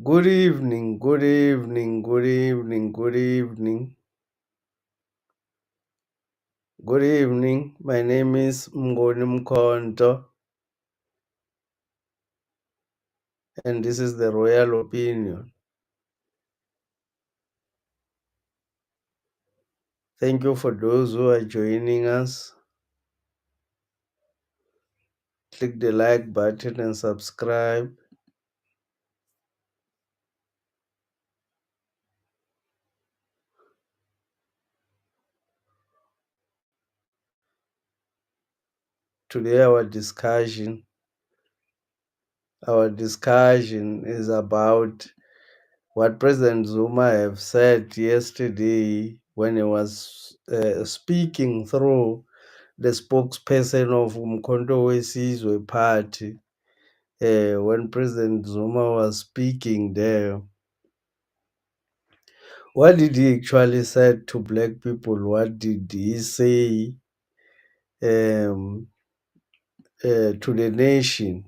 Good evening, good evening, good evening, good evening, good evening. My name is Mngoni Mkonto, and this is the Royal Opinion. Thank you for those who are joining us. Click the like button and subscribe. Today our discussion is about what President Zuma have said yesterday when he was speaking through the spokesperson of Umkhonto Wesizwe Party. When President Zuma was speaking there, what did he actually say to black people? What did he say um, to the nation?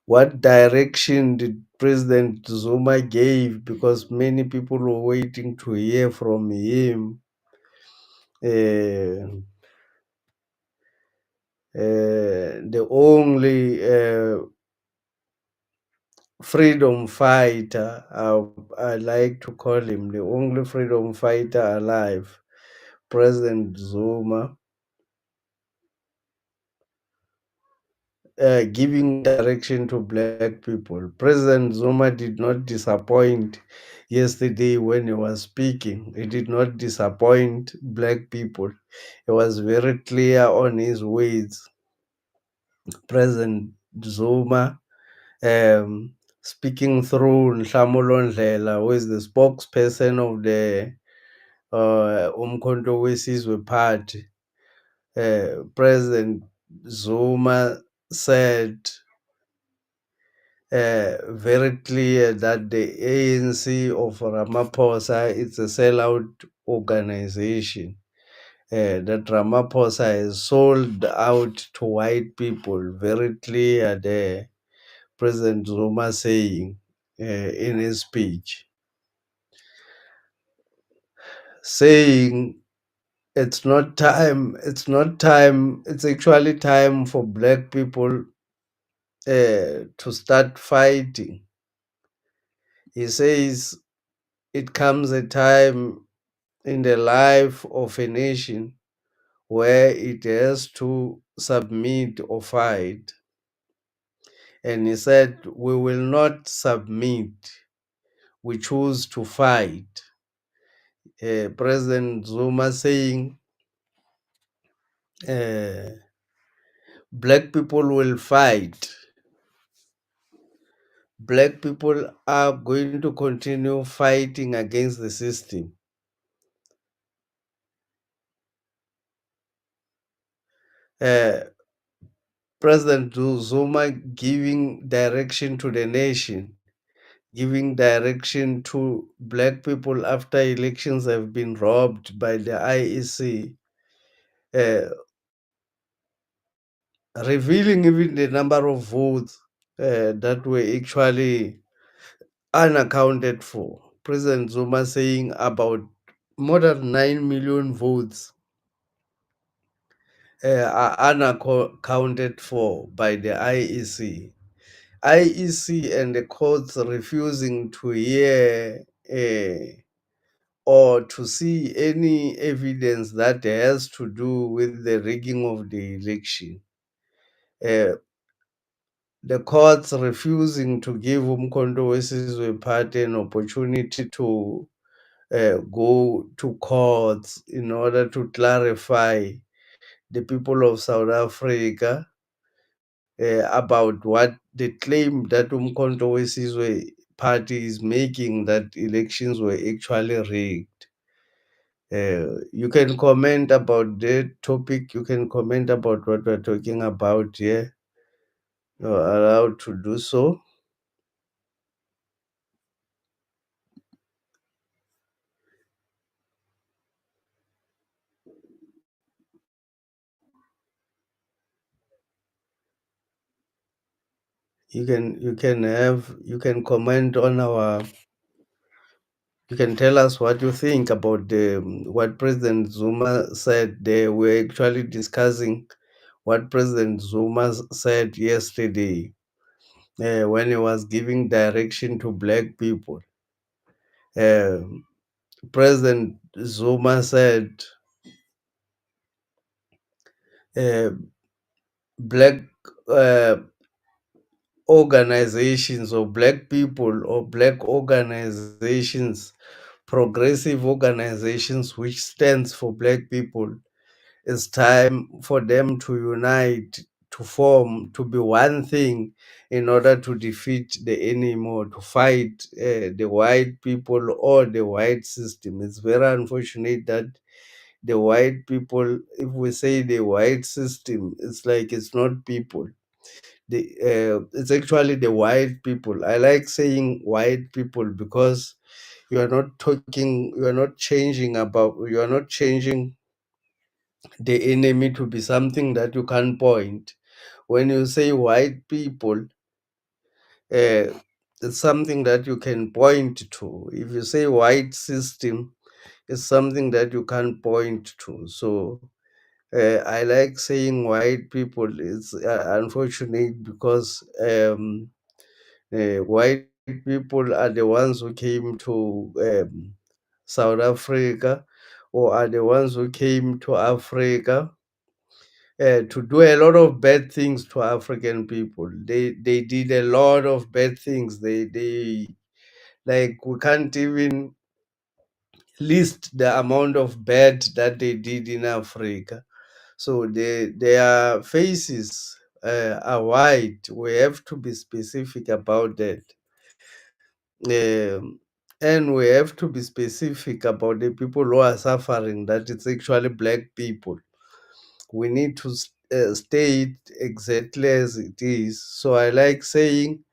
What direction did President Zuma gave? Because many people were waiting to hear from him. The only freedom fighter, I like to call him the only freedom fighter alive, President Zuma, giving direction to black people. President Zuma did not disappoint yesterday when he was speaking. He did not disappoint black people. He was very clear on his words. President Zuma, um, speaking through Nhlamulo Ndlela, who is the spokesperson of the Umkhonto Wesizwe Party. President Zuma said very clear that the ANC of Ramaphosa is a sellout organization. That Ramaphosa has sold out to white people. Very clear there. President Zuma saying in his speech, saying it's actually time for black people to start fighting. He says it comes a time in the life of a nation where it has to submit or fight. And he said, we will not submit, we choose to fight. President Zuma saying black people will fight. Black people are going to continue fighting against the system. President Zuma giving direction to the nation, giving direction to black people after elections have been robbed by the IEC, revealing even the number of votes that were actually unaccounted for. President Zuma saying about more than 9 million votes are unaccounted for by the IEC. IEC and the courts refusing to hear or to see any evidence that has to do with the rigging of the election. The courts refusing to give Umkhonto Wesizwe Party an opportunity to go to courts in order to clarify the people of South Africa about what the claim that Umkhonto Wesizwe Party is making, that elections were actually rigged. You can comment about the topic. You can comment about what we're talking about here. You're allowed to do so. you can comment on our you can tell us what you think about what President Zuma said. They were actually discussing what President Zuma said yesterday when he was giving direction to black people. Uh, President Zuma said uh, black uh, organizations or black people or black organizations, progressive organizations which stands for black people, it's time for them to unite, to form, to be one thing in order to defeat the enemy or to fight the white people or the white system. It's very unfortunate that the white people, if we say the white system, it's like it's not people. It's actually the white people. I like saying white people because you are not changing the enemy to be something that you can point. When you say white people, it's something that you can point to. If you say white system, it's something that you can point to. So I like saying white people. It's unfortunate because white people are the ones who came to South Africa, or are the ones who came to Africa to do a lot of bad things to African people. They did a lot of bad things. They like we can't even list the amount of bad that they did in Africa. So their faces are white. We have to be specific about that. Um, and we have to be specific about the people who are suffering, that it's actually black people. We need to state exactly as it is. So I like saying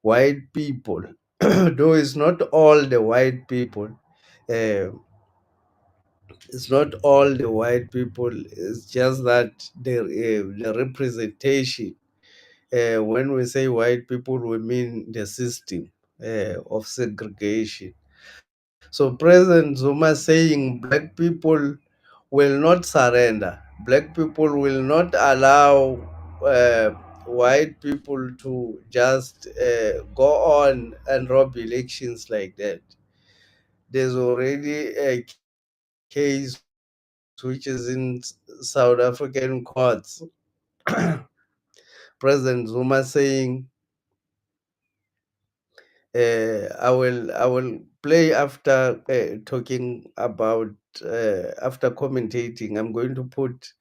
white people, though it's not all the white people. Uh, it's not all the white people. It's just that the representation. When we say white people, we mean the system of segregation. So President Zuma saying black people will not surrender. Black people will not allow uh, white people to just go on and rob elections like that. There's already a case which is in South African courts. President Zuma saying, I will play after talking about after commentating. I'm going to put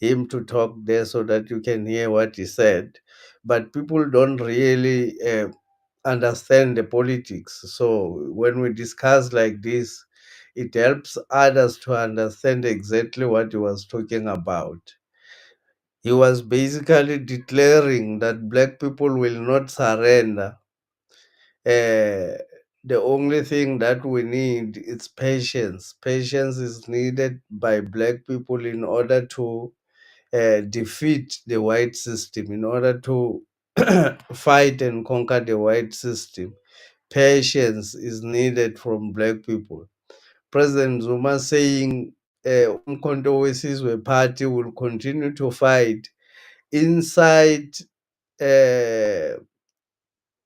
him to talk there so that you can hear what he said. But people don't really understand the politics. So when we discuss like this, it helps others to understand exactly what he was talking about. He was basically declaring that black people will not surrender. uh, the only thing that we need is patience. Patience is needed by black people in order to defeat the white system, in order to fight and conquer the white system. Patience is needed from black people. President Zuma saying Umkhonto weSizwe party will continue to fight inside uh,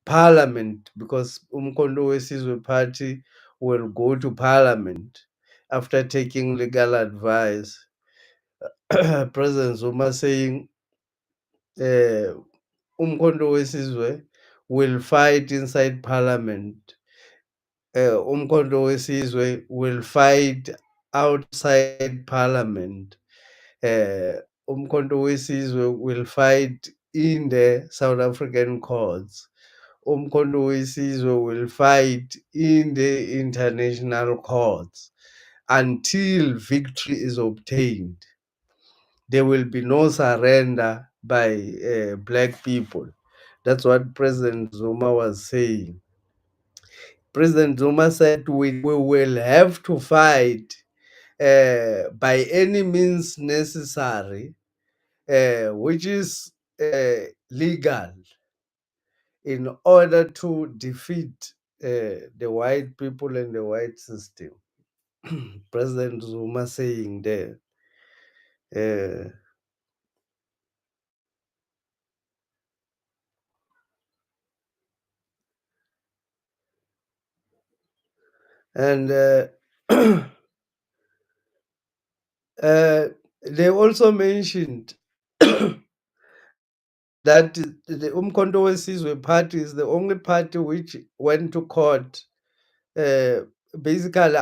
parliament, because Umkhonto weSizwe party will go to parliament after taking legal advice. President Zuma saying uh, Umkhonto weSizwe will fight inside parliament. Umkhonto weSizwe will fight outside parliament. Umkhonto weSizwe will fight in the South African courts. Umkhonto weSizwe will fight in the international courts until victory is obtained. There will be no surrender by black people. That's what President Zuma was saying. President Zuma said we will have to fight by any means necessary, which is legal. in order to defeat the white people and the white system. President Zuma saying there. Uh, and uh, they also mentioned that the Umkhonto Wesizwe party is the only party which went to court, uh, basically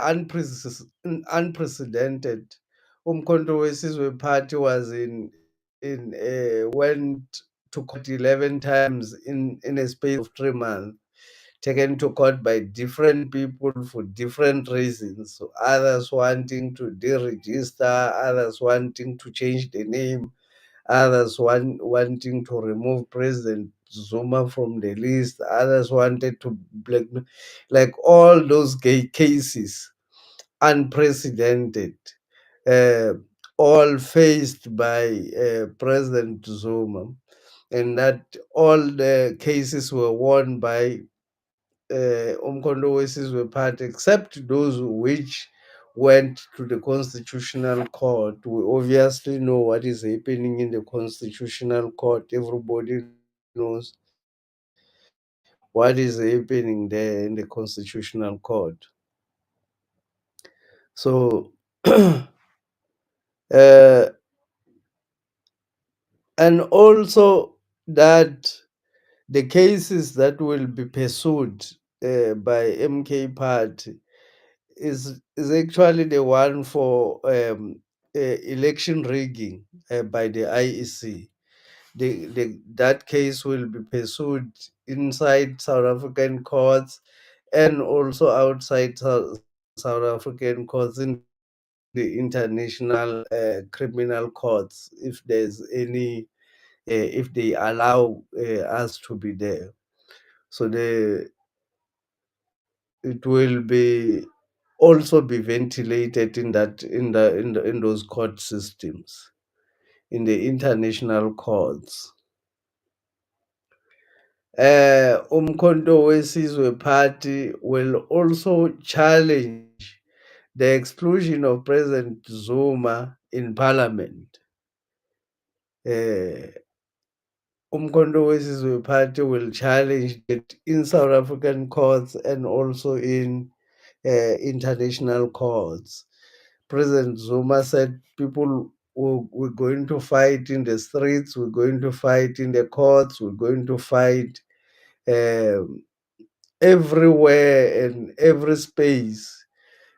unprecedented. Umkhonto Wesizwe party was in went to court 11 times in a space of 3 months, taken to court by different people for different reasons. So others wanting to deregister, others wanting to change the name, others wanting to remove President Zuma from the list, others wanted to blackmail, like all those gay cases, unprecedented, uh, all faced by President Zuma, and that all the cases were won by Umkhonto Wesizwe Party, except those which went to the Constitutional Court. We obviously know what is happening in the Constitutional Court. Everybody knows what is happening there in the Constitutional Court. So, uh, and also that the cases that will be pursued by MK Party is actually the one for election rigging by the IEC. That case will be pursued inside South African courts and also outside South African courts in the international criminal courts, if there's any, if they allow us to be there. So it will be also be ventilated in that in those court systems, in the international courts. Umkhonto Wesizwe Party will also challenge the exclusion of President Zuma in parliament. Uh, Umkhonto Wesizwe Party will challenge it in South African courts and also in international courts. President Zuma said we're going to fight in the streets, we're going to fight in the courts, we're going to fight um, everywhere and every space.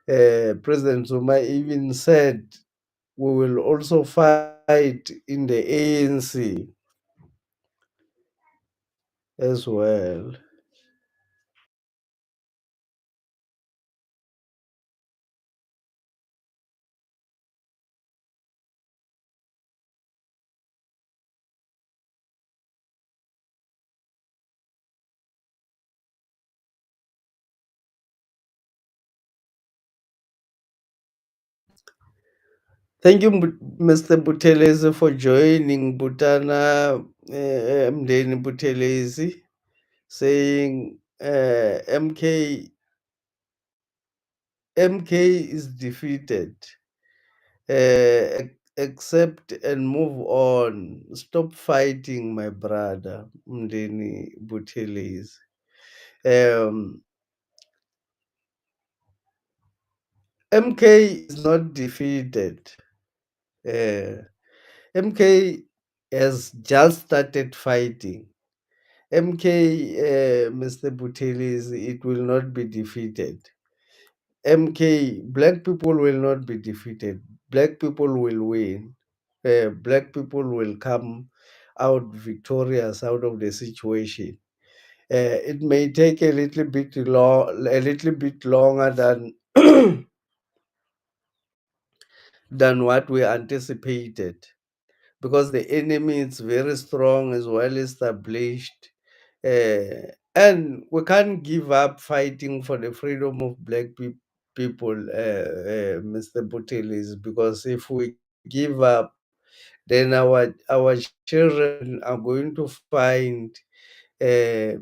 President Zuma even said we will also fight in the ANC as well. Thank you, Mr. Buthelezi, for joining Butana Mdeni Buthelezi, saying MK is defeated. Accept and move on. Stop fighting, my brother, Mdeni Buthelezi. Um, MK is not defeated. MK has just started fighting. MK, Mr. Buthelezi, it will not be defeated. MK, black people will not be defeated. Black people will win. Black people will come out victorious out of the situation. It may take a little bit longer than than what we anticipated, because the enemy is very strong, as well established, and we can't give up fighting for the freedom of black people, Mr. Butelis, because if we give up, then our children are going to find uh,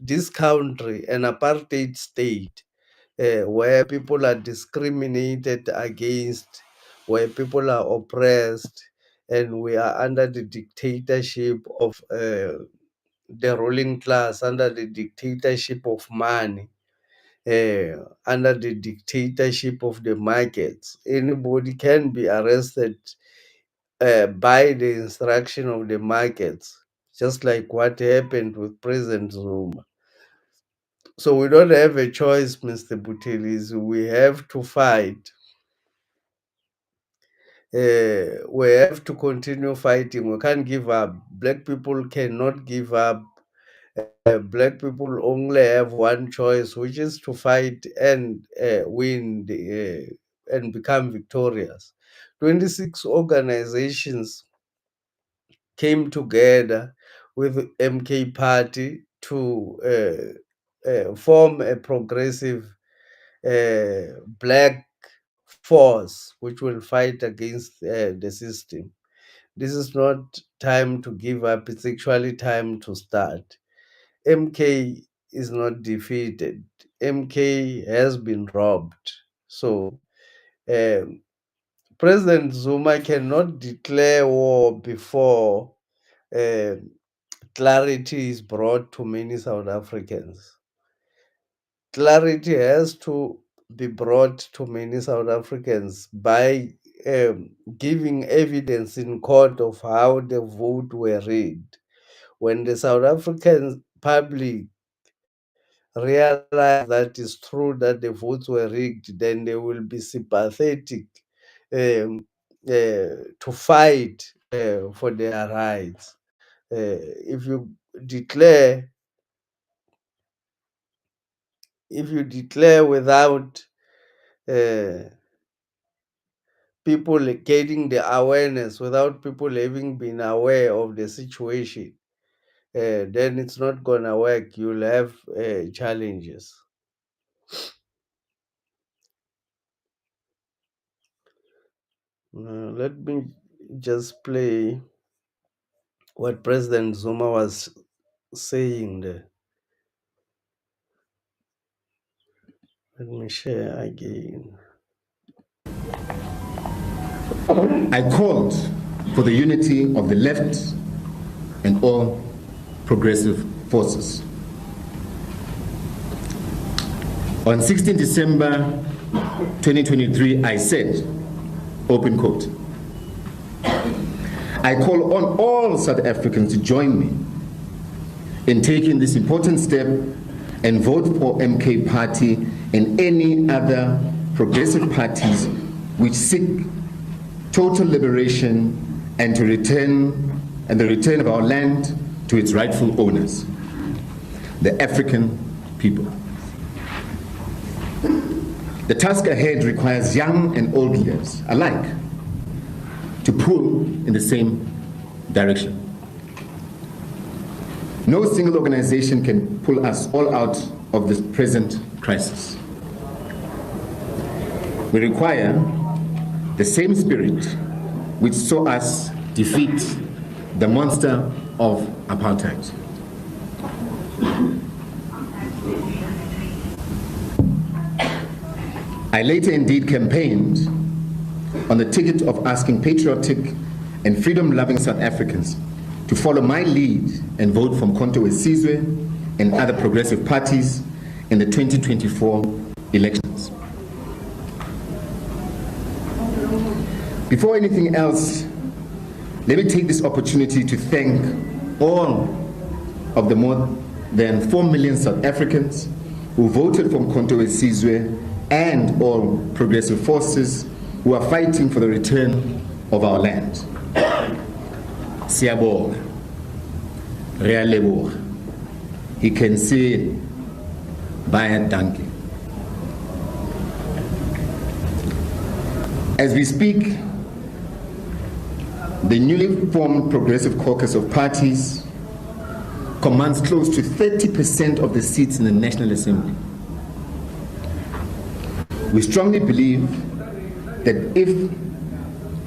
this country an apartheid state, where people are discriminated against, where people are oppressed, and we are under the dictatorship of the ruling class, under the dictatorship of money, under the dictatorship of the markets. Anybody can be arrested by the instruction of the markets, just like what happened with President Zuma. So we don't have a choice, Mr. Buthelezi. We have to fight. We have to continue fighting. We can't give up. Black people cannot give up. Black people only have one choice, which is to fight and win and become victorious. 26 organizations came together with MK Party to form a progressive black force which will fight against the system. This is not time to give up, it's actually time to start. MK is not defeated. MK has been robbed. So um, President Zuma cannot declare war before um clarity is brought to many South Africans. Clarity has to be brought to many South Africans by giving evidence in court of how the vote were rigged. When the South African public realize that it's true that the votes were rigged, then they will be sympathetic to fight for their rights. If you declare without uh, people getting the awareness, without people having been aware of the situation, then it's not gonna work. You'll have challenges. Let me just play what President Zuma was saying there. Let me share again. I called for the unity of the left and all progressive forces. On 16 December 2023, I said, open quote, I call on all South Africans to join me in taking this important step and vote for MK Party and any other progressive parties which seek total liberation and the return of our land to its rightful owners, the African people. The task ahead requires young and old leaders alike to pull in the same direction. No single organization can pull us all out of this present crisis. We require the same spirit which saw us defeat the monster of apartheid. I later indeed campaigned on the ticket of asking patriotic and freedom-loving South Africans to follow my lead and vote for Mkhonto weSizwe and other progressive parties in the 2024 elections. Before anything else, let me take this opportunity to thank all of the more than 4 million South Africans who voted for Mkhonto weSizwe and all progressive forces who are fighting for the return of our land. Siyabonga, re a leboga. He can say, baie dankie. As we speak, the newly formed Progressive Caucus of Parties commands close to 30% of the seats in the National Assembly. We strongly believe that if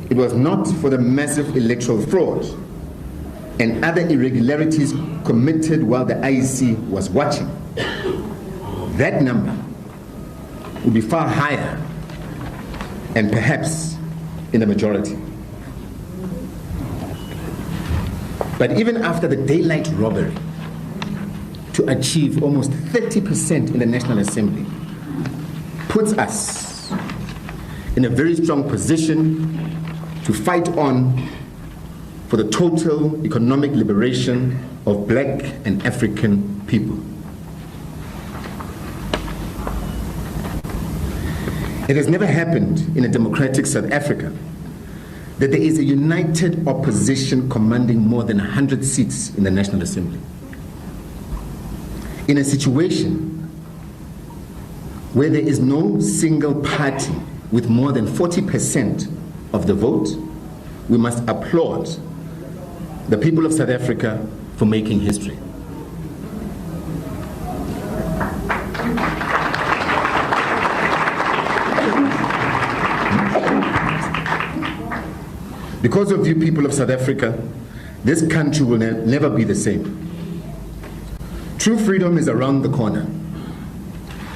it was not for the massive electoral fraud and other irregularities committed while the IEC was watching, that number would be far higher and perhaps in the majority. But even after the daylight robbery, to achieve almost 30% in the National Assembly puts us in a very strong position to fight on for the total economic liberation of Black and African people. It has never happened in a democratic South Africa that there is a united opposition commanding more than 100 seats in the National Assembly. In a situation where there is no single party with more than 40% of the vote, we must applaud the people of South Africa for making history. Because of you people of South Africa, this country will never be the same. True freedom is around the corner.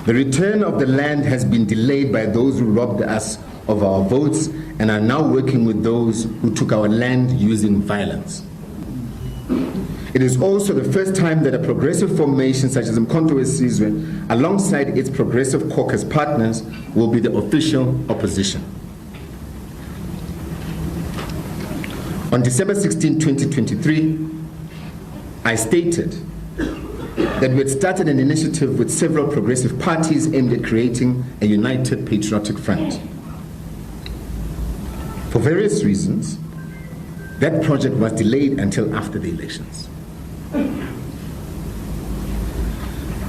The return of the land has been delayed by those who robbed us of our votes and are now working with those who took our land using violence. It is also the first time that a progressive formation such as Umkhonto weSizwe, alongside its progressive caucus partners, will be the official opposition. On December 16, 2023, I stated that we had started an initiative with several progressive parties aimed at creating a united patriotic front. For various reasons, that project was delayed until after the elections.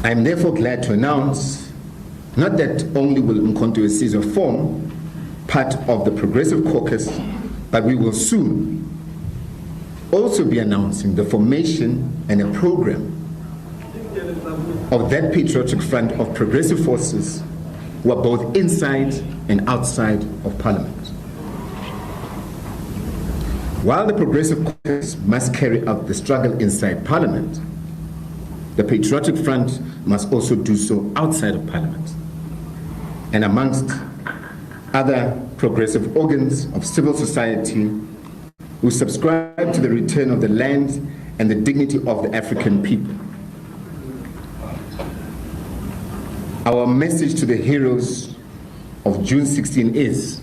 I am therefore glad to announce not that only will Umkhonto weSizwe form part of the Progressive Caucus, but we will soon also be announcing the formation and a program of that patriotic front of progressive forces who are both inside and outside of Parliament. While the Progressive Caucus must carry out the struggle inside Parliament, the Patriotic Front must also do so outside of Parliament and amongst other progressive organs of civil society who subscribe to the return of the land and the dignity of the African people. Our message to the heroes of June 16 is: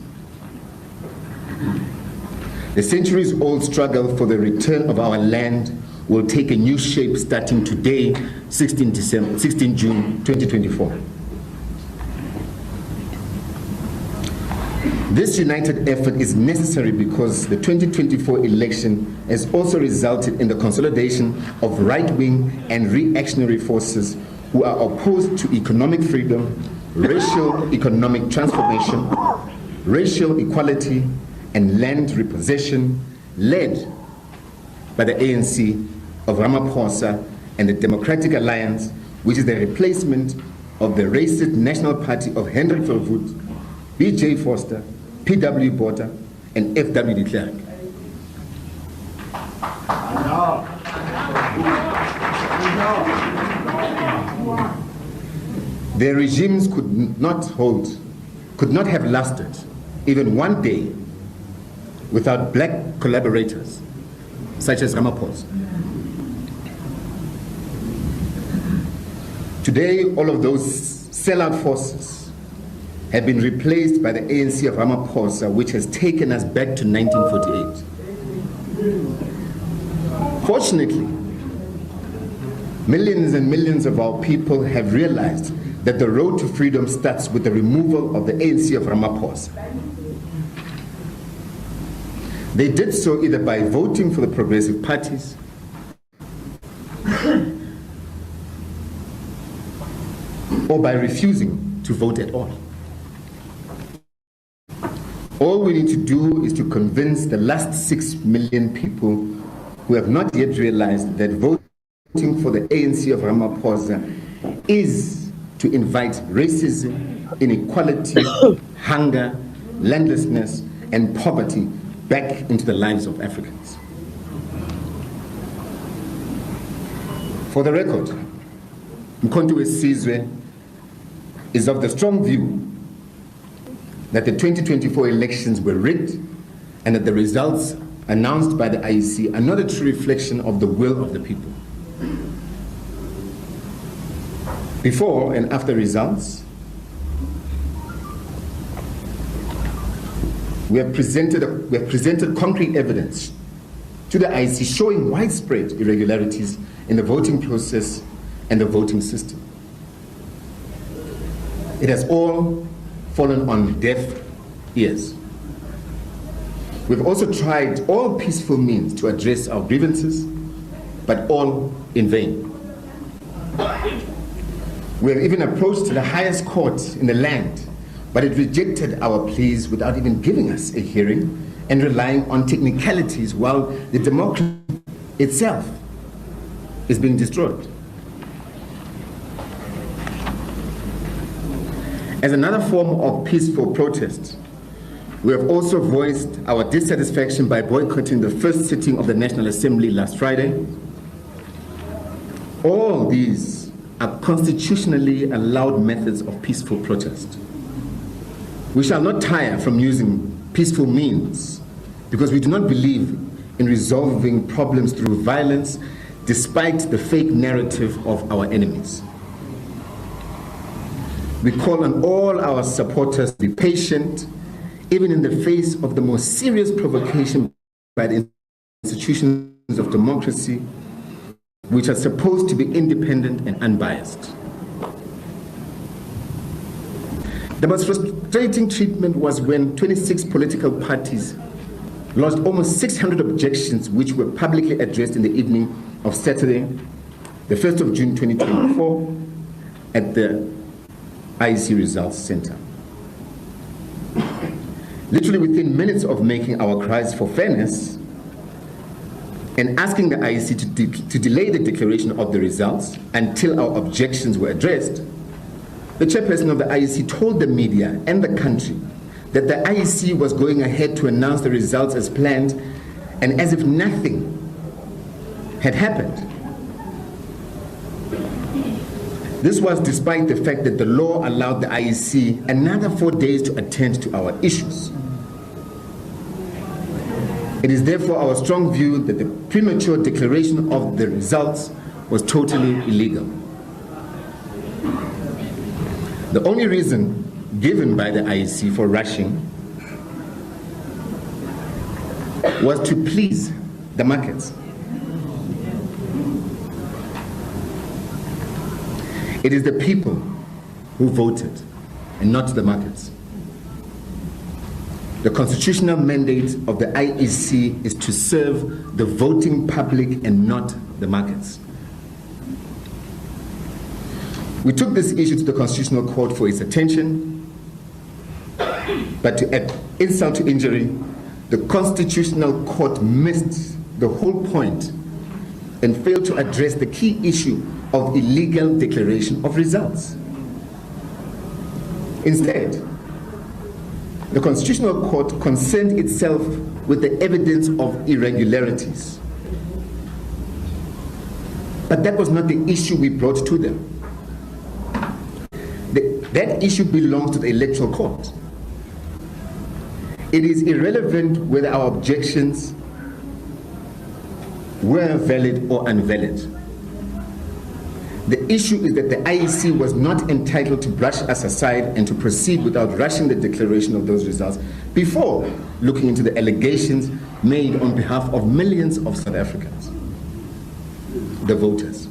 the centuries-old struggle for the return of our land will take a new shape starting today, 16 June 2024. This united effort is necessary because the 2024 election has also resulted in the consolidation of right-wing and reactionary forces who are opposed to economic freedom, racial economic transformation, racial equality, and land repossession, led by the ANC of Ramaphosa and the Democratic Alliance, which is the replacement of the racist National Party of Henry Verwoerd, B.J. Vorster, P.W. Botha, and F.W. de Klerk. Their regimes could not have lasted even one day without black collaborators such as Ramaphosa. Today, all of those sellout forces have been replaced by the ANC of Ramaphosa, which has taken us back to 1948. Fortunately, millions and millions of our people have realized that the road to freedom starts with the removal of the ANC of Ramaphosa. They did so either by voting for the progressive parties or by refusing to vote at all. All we need to do is to convince the last 6 million people who have not yet realized that voting for the ANC of Ramaphosa is to invite racism, inequality, hunger, landlessness, and poverty back into the lives of Africans. For the record, Mkhonto Wesizwe is of the strong view that the 2024 elections were rigged and that the results announced by the IEC are not a true reflection of the will of the people. Before and after results, we have presented concrete evidence to the IEC showing widespread irregularities in the voting process and the voting system. It has all fallen on deaf ears. We've also tried all peaceful means to address our grievances, but all in vain. We have even approached the highest court in the land, but it rejected our pleas without even giving us a hearing and relying on technicalities while the democracy itself is being destroyed. As another form of peaceful protest, we have also voiced our dissatisfaction by boycotting the first sitting of the National Assembly last Friday. All these are constitutionally allowed methods of peaceful protest. We shall not tire from using peaceful means because we do not believe in resolving problems through violence despite the fake narrative of our enemies. We call on all our supporters to be patient, even in the face of the most serious provocation by the institutions of democracy, which are supposed to be independent and unbiased. The most frustrating treatment was when 26 political parties lodged almost 600 objections, which were publicly addressed in the evening of Saturday, the 1st of June 2024, at the IEC Results Center. Literally within minutes of making our cries for fairness and asking the IEC to delay the declaration of the results until our objections were addressed, the chairperson of the IEC told the media and the country that the IEC was going ahead to announce the results as planned and as if nothing had happened. This was despite the fact that the law allowed the IEC another 4 days to attend to our issues. It is therefore our strong view that the premature declaration of the results was totally illegal. The only reason given by the IEC for rushing was to please the markets. It is the people who voted and not the markets. The constitutional mandate of the IEC is to serve the voting public and not the markets. We took this issue to the Constitutional Court for its attention, but to add insult to injury, the Constitutional Court missed the whole point and failed to address the key issue of illegal declaration of results. Instead, the Constitutional Court concerned itself with the evidence of irregularities. But that was not the issue we brought to them. That issue belongs to the Electoral Court. It is irrelevant whether our objections were valid or invalid. The issue is that the IEC was not entitled to brush us aside and to proceed without rushing the declaration of those results before looking into the allegations made on behalf of millions of South Africans, the voters.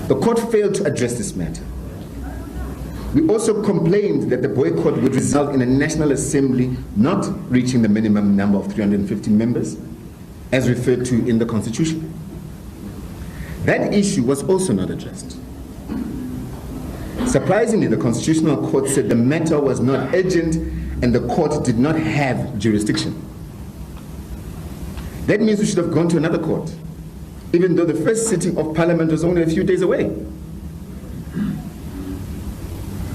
The court failed to address this matter. We also complained that the boycott would result in a National Assembly not reaching the minimum number of 350 members, as referred to in the Constitution. That issue was also not addressed. Surprisingly, the Constitutional Court said the matter was not urgent and the court did not have jurisdiction. That means we should have gone to another court, even though the first sitting of Parliament was only a few days away.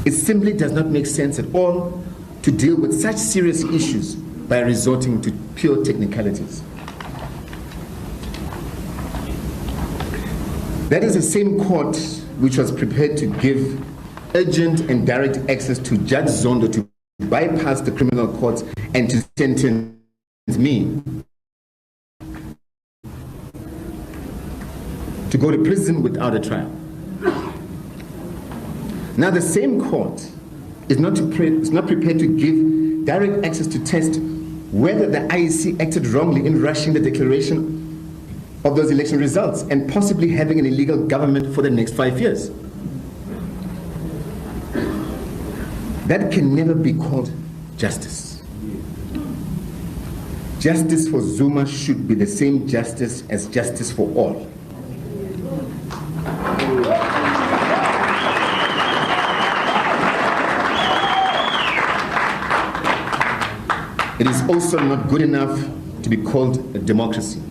It simply does not make sense at all to deal with such serious issues by resorting to pure technicalities. That is the same court which was prepared to give urgent and direct access to Judge Zondo to bypass the criminal courts and to sentence me to go to prison without a trial. Now, the same court is not prepared to give direct access to test whether the IEC acted wrongly in rushing the declaration of those election results and possibly having an illegal government for the next 5 years. That can never be called justice. Justice for Zuma should be the same justice as justice for all. It is also not good enough to be called a democracy.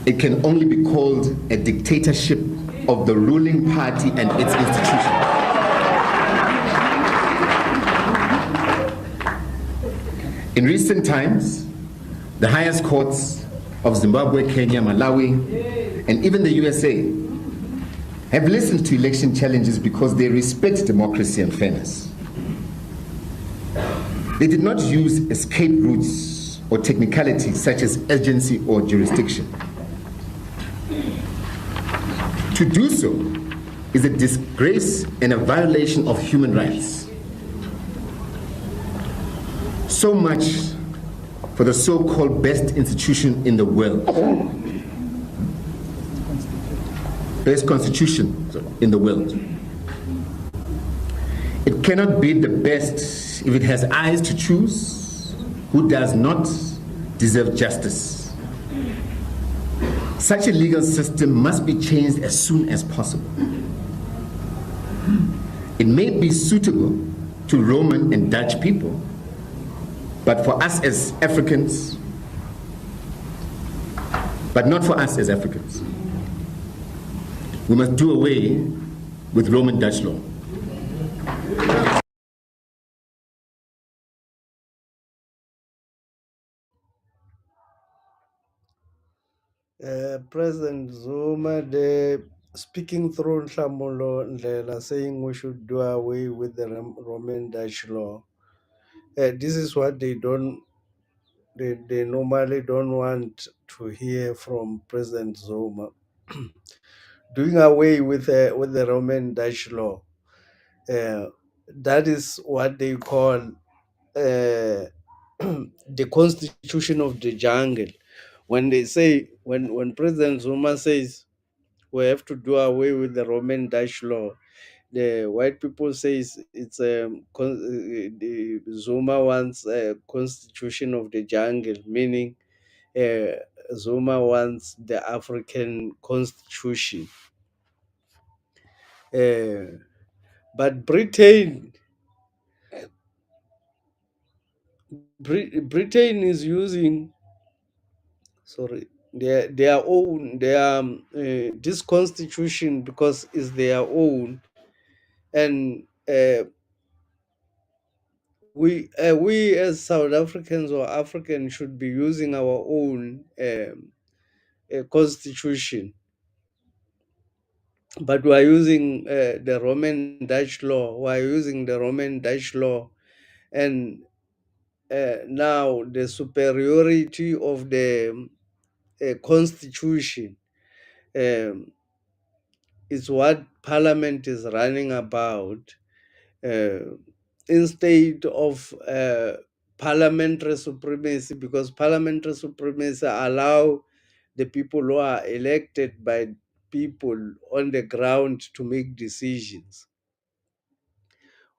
It can only be called a dictatorship of the ruling party and its institutions. In recent times, the highest courts of Zimbabwe, Kenya, Malawi, and even the USA have listened to election challenges because they respect democracy and fairness. They did not use escape routes or technicalities such as urgency or jurisdiction. To do so is a disgrace and a violation of human rights. So much for the so-called best institution in the world. Best constitution in the world. It cannot be the best if it has eyes to choose who does not deserve justice. Such a legal system must be changed as soon as possible. It may be suitable to Roman and Dutch people, but for us as Africans, but not for us as Africans. We must do away with Roman Dutch law. President Zuma, speaking through Nhlamulo Ndlela, saying we should do away with the Roman Dutch law. This is what they normally don't want to hear from President Zuma. Doing away with the Roman Dutch law. That is what they call the constitution of the jungle. When they say, when President Zuma says we have to do away with the Roman Dutch law, the white people says it's the Zuma wants a constitution of the jungle, meaning Zuma wants the African constitution. But Britain is using their own this constitution because it's their own, and we as South Africans or Africans should be using our own constitution, but we are using the Roman Dutch law. We are using the Roman Dutch law, and now the superiority of the constitution is what Parliament is running about, instead of parliamentary supremacy, because parliamentary supremacy allow the people who are elected by people on the ground to make decisions.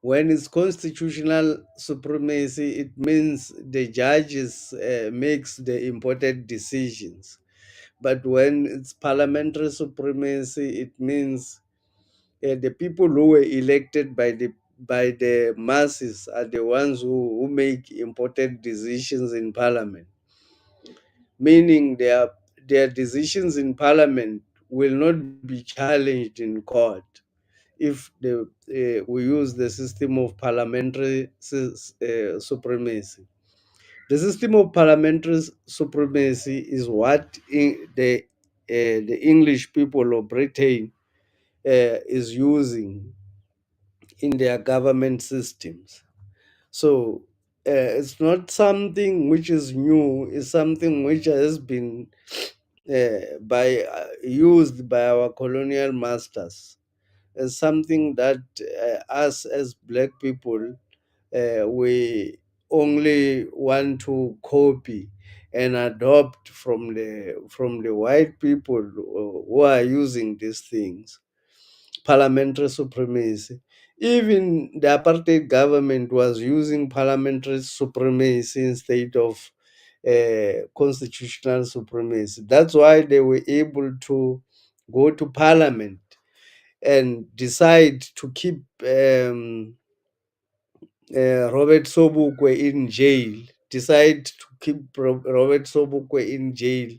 When it's constitutional supremacy, it means the judges makes the important decisions. But when it's parliamentary supremacy, it means the people who were elected by the masses are the ones who make important decisions in parliament. Meaning their decisions in parliament will not be challenged in court if we use the system of parliamentary supremacy. The system of parliamentary supremacy is what the the English people of Britain is using in their government systems. So it's not something which is new, it's something which has been used by our colonial masters. It's something that us as black people, we only want to copy and adopt from the white people who are using these things. Parliamentary supremacy. Even the apartheid government was using parliamentary supremacy instead of constitutional supremacy. That's why they were able to go to parliament and decide to keep Robert Sobukwe in jail, decide to keep Robert Sobukwe in jail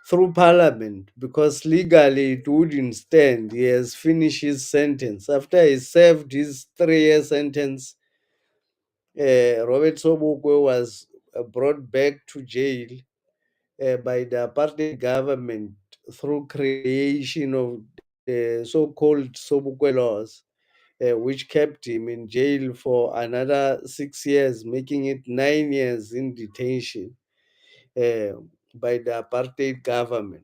through parliament because legally it wouldn't stand. He has finished his sentence. After he served his 3 year sentence, Robert Sobukwe was brought back to jail by the apartheid government through creation of the so-called Sobukwe laws, which kept him in jail for another 6 years, making it 9 years in detention uh, by the apartheid government.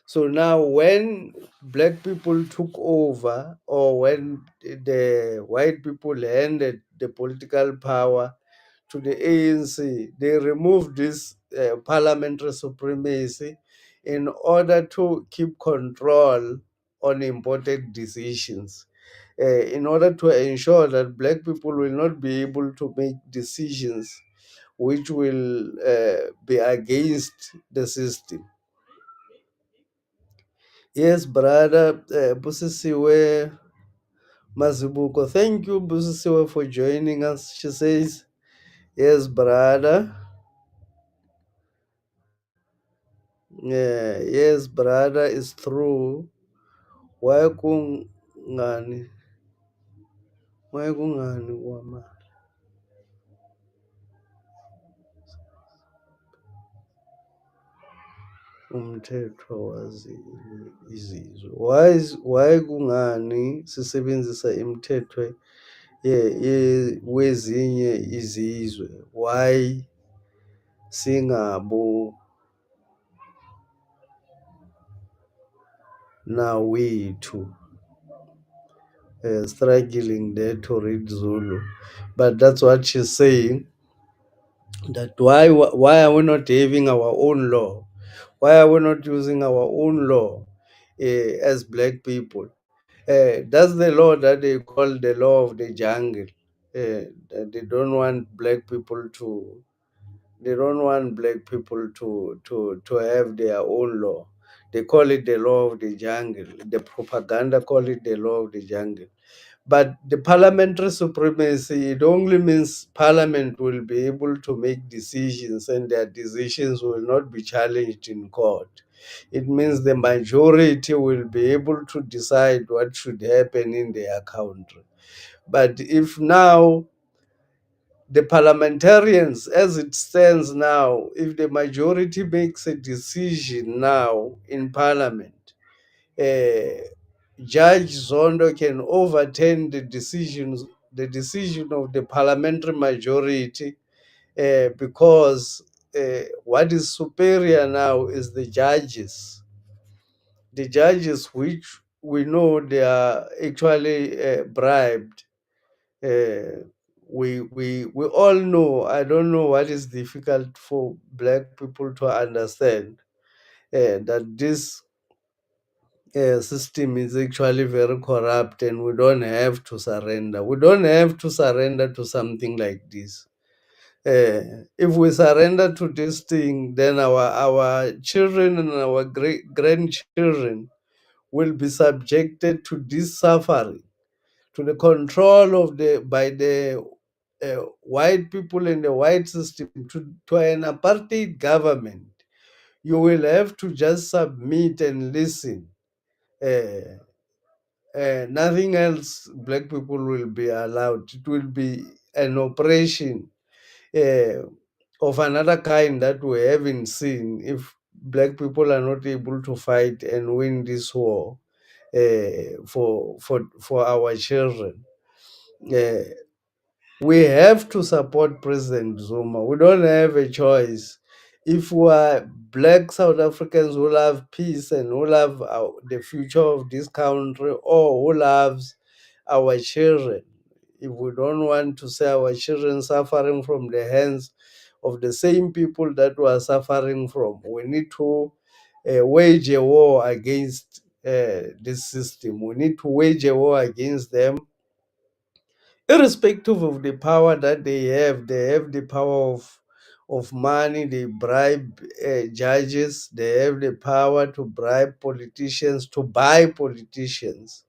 So now, when black people took over, or when the white people handed the political power to the ANC, they removed this parliamentary supremacy in order to keep control on important decisions, in order to ensure that black people will not be able to make decisions which will be against the system. Yes, brother Busisiwe Mazibuko. Thank you, Busisiwe, for joining us. She says, yes, brother. Yeah, yes, brother, it's true. Why kungani? Why kungani wama? Umthetho wazi izizwe. Why kungani sisebenzisa imithetho wezinye izizwe? Why singabo nawethu struggling there to read Zulu? But that's what she's saying, that why are we not having our own law? Why are we not using our own law as black people? That's the law that they call the law of the jungle. That they don't want black people to. They don't want black people to have their own law. They call it the law of the jungle. The propaganda call it the law of the jungle. But the parliamentary supremacy, it only means parliament will be able to make decisions and their decisions will not be challenged in court. It means the majority will be able to decide what should happen in their country. But if now the parliamentarians, as it stands now, if the majority makes a decision now in parliament, uh, Judge Zondo can overturn the decision of the parliamentary majority, because what is superior now is the judges which we know they are actually bribed. Uh, we all know. I don't know what is difficult for black people to understand, that this system is actually very corrupt and we don't have to surrender. We don't have to surrender to something like this. If we surrender to this thing, then our children and our great grandchildren will be subjected to this suffering, to the control of the by the white people in the white system, to an apartheid government. You will have to just submit and listen. Uh, Nothing else black people will be allowed. It will be an operation uh, of another kind that we haven't seen if black people are not able to fight and win this war for our children. Uh, we have to support President Zuma. We don't have a choice. If we are black South Africans who love peace and who love the future of this country, or who loves our children, if we don't want to see our children suffering from the hands of the same people that we are suffering from, we need to wage a war against this system. We need to wage a war against them, irrespective of the power that they have the power of money. They bribe judges. They have the power to bribe politicians, to buy politicians.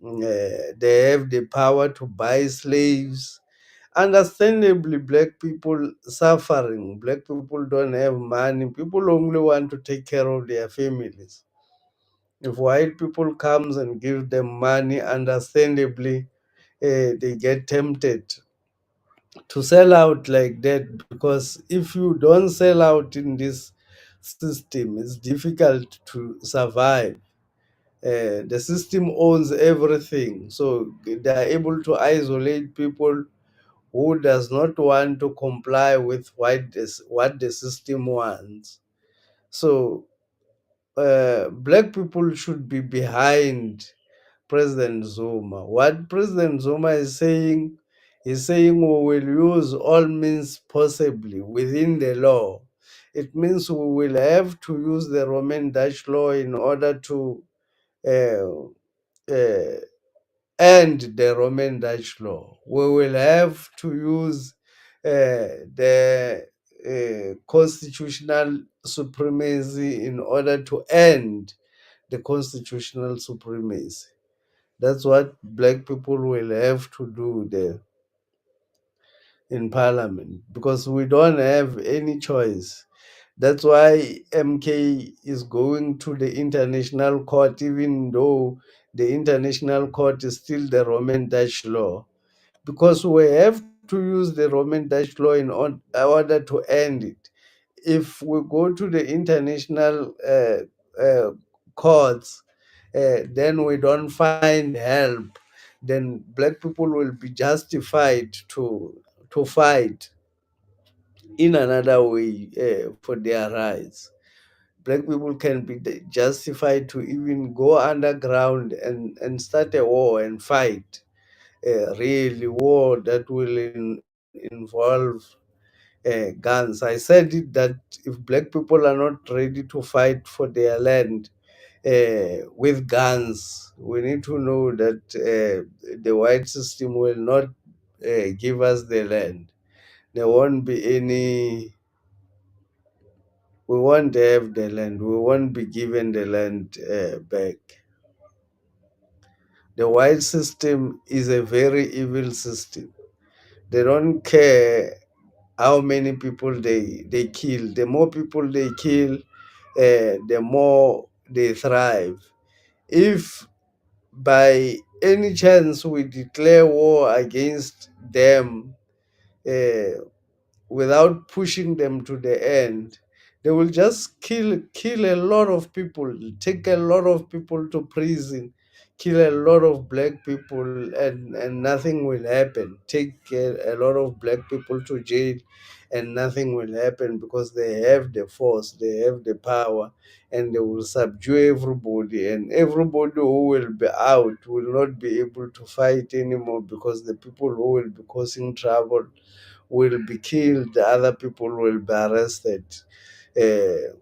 They have the power to buy slaves. Understandably, black people suffering. Black people don't have money. People only want to take care of their families. If white people comes and give them money, understandably, they get tempted to sell out like that, because if you don't sell out in this system, it's difficult to survive. The system owns everything, so they are able to isolate people who does not want to comply with what the system wants. So black people should be behind President Zuma. What President Zuma is saying we will use all means possibly within the law. It means we will have to use the Roman Dutch law in order to uh, uh, end the Roman Dutch law. We will have to use the constitutional supremacy in order to end the constitutional supremacy. That's what black people will have to do there in parliament, because we don't have any choice. That's why MK is going to the international court, even though the international court is still the Roman Dutch law, because we have to use the Roman Dutch law in order to end it. If we go to the international courts, then we don't find help, then black people will be justified to fight in another way for their rights. Black people can be justified to even go underground and start a war and fight a really war that will involve guns. I said it that if black people are not ready to fight for their land with guns, we need to know that the white system will not give us the land. There won't be any, we won't have the land, we won't be given the land back. The white system is a very evil system. They don't care how many people they kill. The more people they kill, the more they thrive. If by any chance we declare war against them, uh, without pushing them to the end, they will just kill a lot of people, take a lot of people to prison, kill a lot of black people, and nothing will happen. Take a lot of black people to jail, and nothing will happen, because they have the force, they have the power, and they will subdue everybody, and everybody who will be out will not be able to fight anymore, because the people who will be causing trouble will be killed, the other people will be arrested. Uh,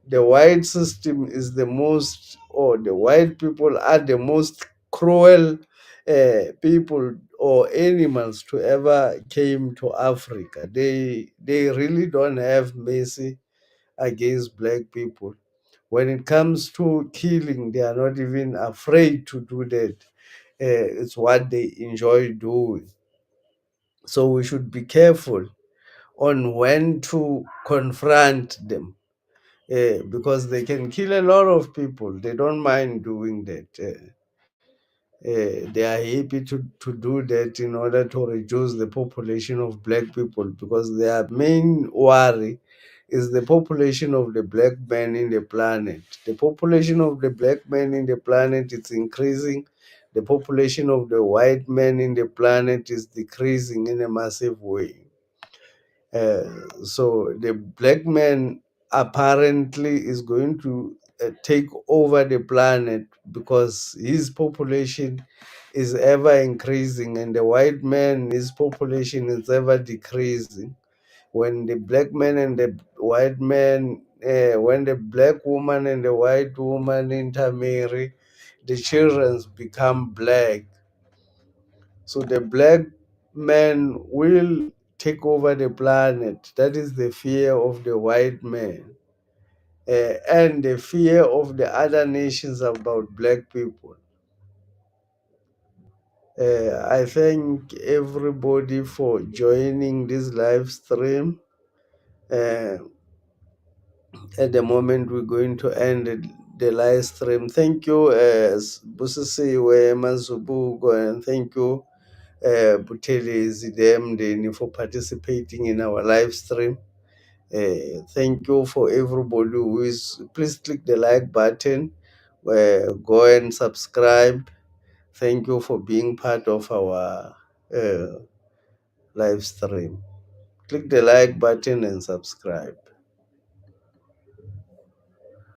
the white system is the most, or the white people are the most cruel people or animals to ever came to Africa. They really don't have mercy against black people. When it comes to killing, they are not even afraid to do that. It's what they enjoy doing. So we should be careful on when to confront them, because they can kill a lot of people. They don't mind doing that. They are happy to do that in order to reduce the population of black people, because their main worry is the population of the black man in the planet. The population of the black man in the planet is increasing. The population of the white man in the planet is decreasing in a massive way. So the black man apparently is going to take over the planet because his population is ever increasing, and the white man, his population is ever decreasing. When the black man and the white man, when the black woman and the white woman intermarry, the children become black. So the black man will take over the planet. That is the fear of the white man, and the fear of the other nations about black people. I thank everybody for joining this live stream. Uh, at the moment, we're going to end the live stream. Thank you, Busisi Wema Zubugo, and thank you, Buteli Zidemdeni, for participating in our live stream. Thank you for everybody who is. Please click the like button. Go and subscribe. Thank you for being part of our live stream. Click the like button and subscribe.